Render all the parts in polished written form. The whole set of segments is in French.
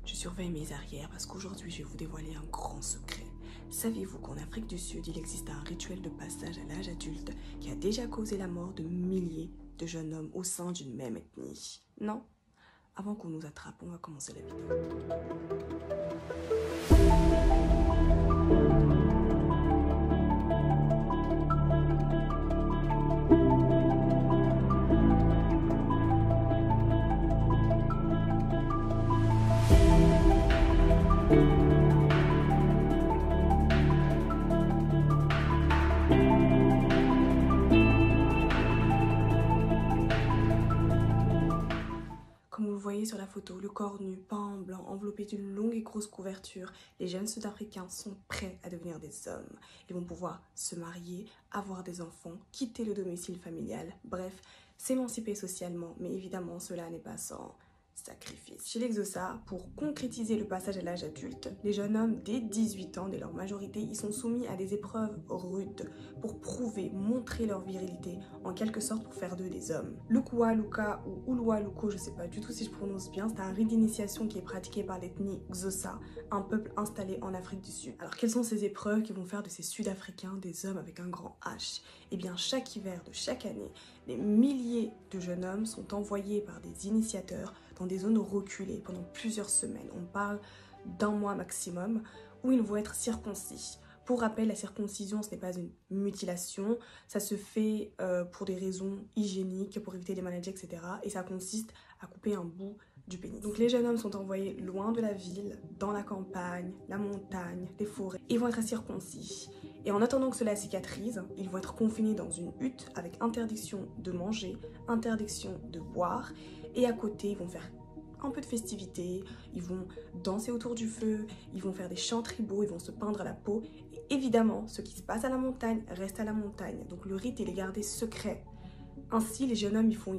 Je surveille mes arrières parce qu'aujourd'hui, je vais vous dévoiler un grand secret. Saviez-vous qu'en Afrique du Sud, il existe un rituel de passage à l'âge adulte qui a déjà causé la mort de milliers de jeunes hommes au sein d'une même ethnie? Non? Avant qu'on nous attrape, on va commencer la vidéo. Comme vous le voyez sur la photo, le corps nu, peint en blanc, enveloppé d'une longue et grosse couverture, les jeunes Sud-Africains sont prêts à devenir des hommes. Ils vont pouvoir se marier, avoir des enfants, quitter le domicile familial, bref, s'émanciper socialement, mais évidemment cela n'est pas sans sacrifice. Chez les Xhosa, pour concrétiser le passage à l'âge adulte, les jeunes hommes dès 18 ans, dès leur majorité, ils sont soumis à des épreuves rudes pour prouver, montrer leur virilité, en quelque sorte pour faire d'eux des hommes. Lukua Luka ou Ulua Luko, je sais pas du tout si je prononce bien, c'est un rite d'initiation qui est pratiqué par l'ethnie Xhosa, un peuple installé en Afrique du Sud. Alors quelles sont ces épreuves qui vont faire de ces Sud-Africains des hommes avec un grand H? Eh bien chaque hiver de chaque année, des milliers de jeunes hommes sont envoyés par des initiateurs dans des zones reculées pendant plusieurs semaines. On parle d'un mois maximum où ils vont être circoncis. Pour rappel, la circoncision, ce n'est pas une mutilation, ça se fait pour des raisons hygiéniques, pour éviter les maladies, etc. Et ça consiste à couper un bout du pénis. Donc les jeunes hommes sont envoyés loin de la ville, dans la campagne, la montagne, les forêts. Ils vont être circoncis. Et en attendant que cela cicatrise, ils vont être confinés dans une hutte avec interdiction de manger, interdiction de boire. Et à côté, ils vont faire un peu de festivités, ils vont danser autour du feu, ils vont faire des chants tribaux, ils vont se peindre à la peau. Et évidemment, ce qui se passe à la montagne reste à la montagne. Donc le rite, il est gardé secret. Ainsi, les jeunes hommes, ils vont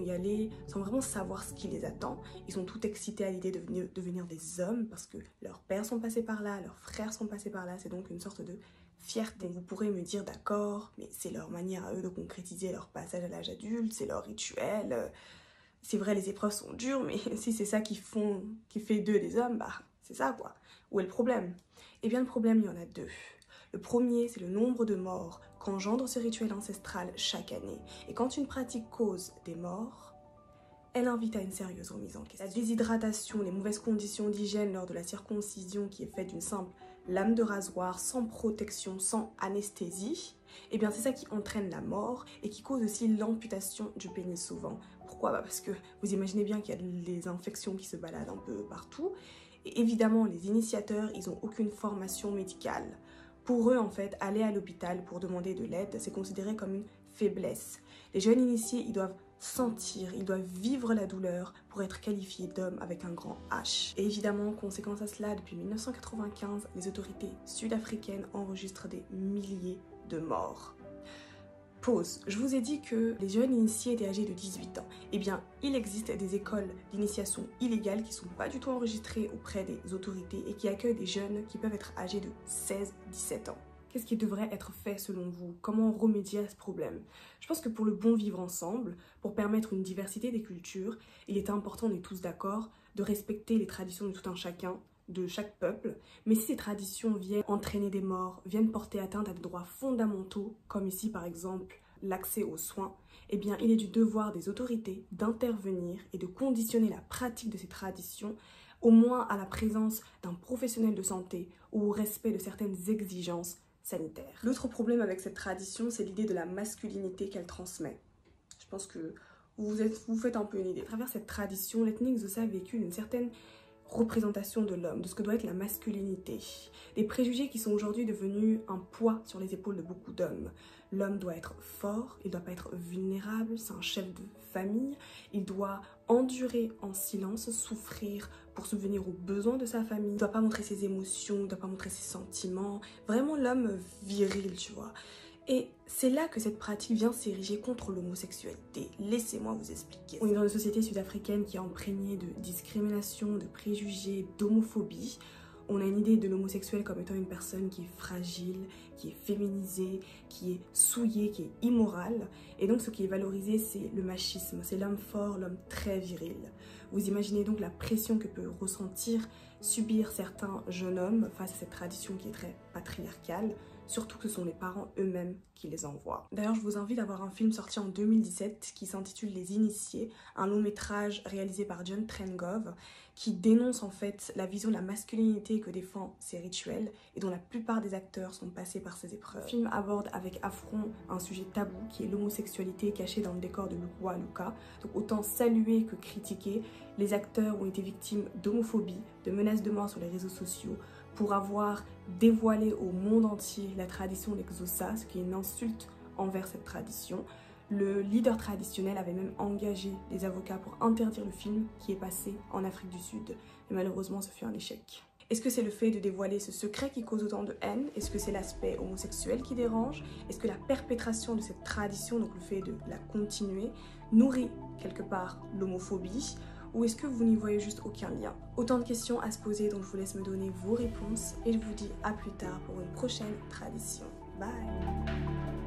y aller sans vraiment savoir ce qui les attend. Ils sont tout excités à l'idée de devenir des hommes parce que leurs pères sont passés par là, leurs frères sont passés par là. C'est donc une sorte de fierté. Vous pourrez me dire d'accord, mais c'est leur manière à eux de concrétiser leur passage à l'âge adulte, c'est leur rituel. C'est vrai, les épreuves sont dures, mais si c'est ça qui fait d'eux des hommes, bah c'est ça quoi. Où est le problème? Eh bien le problème, il y en a deux. Le premier, c'est le nombre de morts qu'engendre ce rituel ancestral chaque année. Et quand une pratique cause des morts, elle invite à une sérieuse remise en question. La déshydratation, les mauvaises conditions d'hygiène lors de la circoncision qui est faite d'une simple lame de rasoir, sans protection, sans anesthésie, eh bien c'est ça qui entraîne la mort et qui cause aussi l'amputation du pénis souvent. Pourquoi? Parce que vous imaginez bien qu'il y a des infections qui se baladent un peu partout. Et évidemment, les initiateurs, ils n'ont aucune formation médicale. Pour eux, en fait, aller à l'hôpital pour demander de l'aide, c'est considéré comme une faiblesse. Les jeunes initiés, ils doivent sentir, ils doivent vivre la douleur pour être qualifiés d'hommes avec un grand H. Et évidemment, conséquence à cela, depuis 1995, les autorités sud-africaines enregistrent des milliers de morts. Pause. Je vous ai dit que les jeunes initiés étaient âgés de 18 ans. Eh bien, il existe des écoles d'initiation illégales qui ne sont pas du tout enregistrées auprès des autorités et qui accueillent des jeunes qui peuvent être âgés de 16-17 ans. Qu'est-ce qui devrait être fait selon vous? Comment remédier à ce problème? Je pense que pour le bon vivre ensemble, pour permettre une diversité des cultures, il est important, on est tous d'accord, de respecter les traditions de tout un chacun, de chaque peuple, mais si ces traditions viennent entraîner des morts, viennent porter atteinte à des droits fondamentaux, comme ici par exemple l'accès aux soins, eh bien il est du devoir des autorités d'intervenir et de conditionner la pratique de ces traditions au moins à la présence d'un professionnel de santé ou au respect de certaines exigences sanitaires. L'autre problème avec cette tradition, c'est l'idée de la masculinité qu'elle transmet. Je pense que vous faites un peu une idée. À travers cette tradition, l'ethnie Xhosa a vécu une certaine représentation de l'homme, de ce que doit être la masculinité. Des préjugés qui sont aujourd'hui devenus un poids sur les épaules de beaucoup d'hommes. L'homme doit être fort, il ne doit pas être vulnérable, c'est un chef de famille, il doit endurer en silence, souffrir pour subvenir aux besoins de sa famille. Il ne doit pas montrer ses émotions, il ne doit pas montrer ses sentiments. Vraiment l'homme viril, tu vois. Et c'est là que cette pratique vient s'ériger contre l'homosexualité. Laissez-moi vous expliquer. On est dans une société sud-africaine qui est imprégnée de discrimination, de préjugés, d'homophobie. On a une idée de l'homosexuel comme étant une personne qui est fragile, qui est féminisée, qui est souillée, qui est immorale. Et donc ce qui est valorisé, c'est le machisme, c'est l'homme fort, l'homme très viril. Vous imaginez donc la pression que peut subir certains jeunes hommes face à cette tradition qui est très patriarcale, surtout que ce sont les parents eux-mêmes qui les envoient. D'ailleurs, je vous invite à voir un film sorti en 2017 qui s'intitule Les Initiés, un long métrage réalisé par John Trengove qui dénonce en fait la vision de la masculinité que défend ces rituels et dont la plupart des acteurs sont passés par ces épreuves. Le film aborde avec affront un sujet tabou qui est l'homosexualité cachée dans le décor de Lukua Luka. Donc autant saluer que critiquer, les acteurs ont été victimes d'homophobie, de menaces de mort sur les réseaux sociaux pour avoir dévoilé au monde entier la tradition d'Exosa, ce qui est une insulte envers cette tradition. Le leader traditionnel avait même engagé des avocats pour interdire le film qui est passé en Afrique du Sud. Mais malheureusement, ce fut un échec. Est-ce que c'est le fait de dévoiler ce secret qui cause autant de haine? Est-ce que c'est l'aspect homosexuel qui dérange? Est-ce que la perpétration de cette tradition, donc le fait de la continuer, nourrit quelque part l'homophobie? Ou est-ce que vous n'y voyez juste aucun lien? Autant de questions à se poser, donc je vous laisse me donner vos réponses et je vous dis à plus tard pour une prochaine tradition. Bye!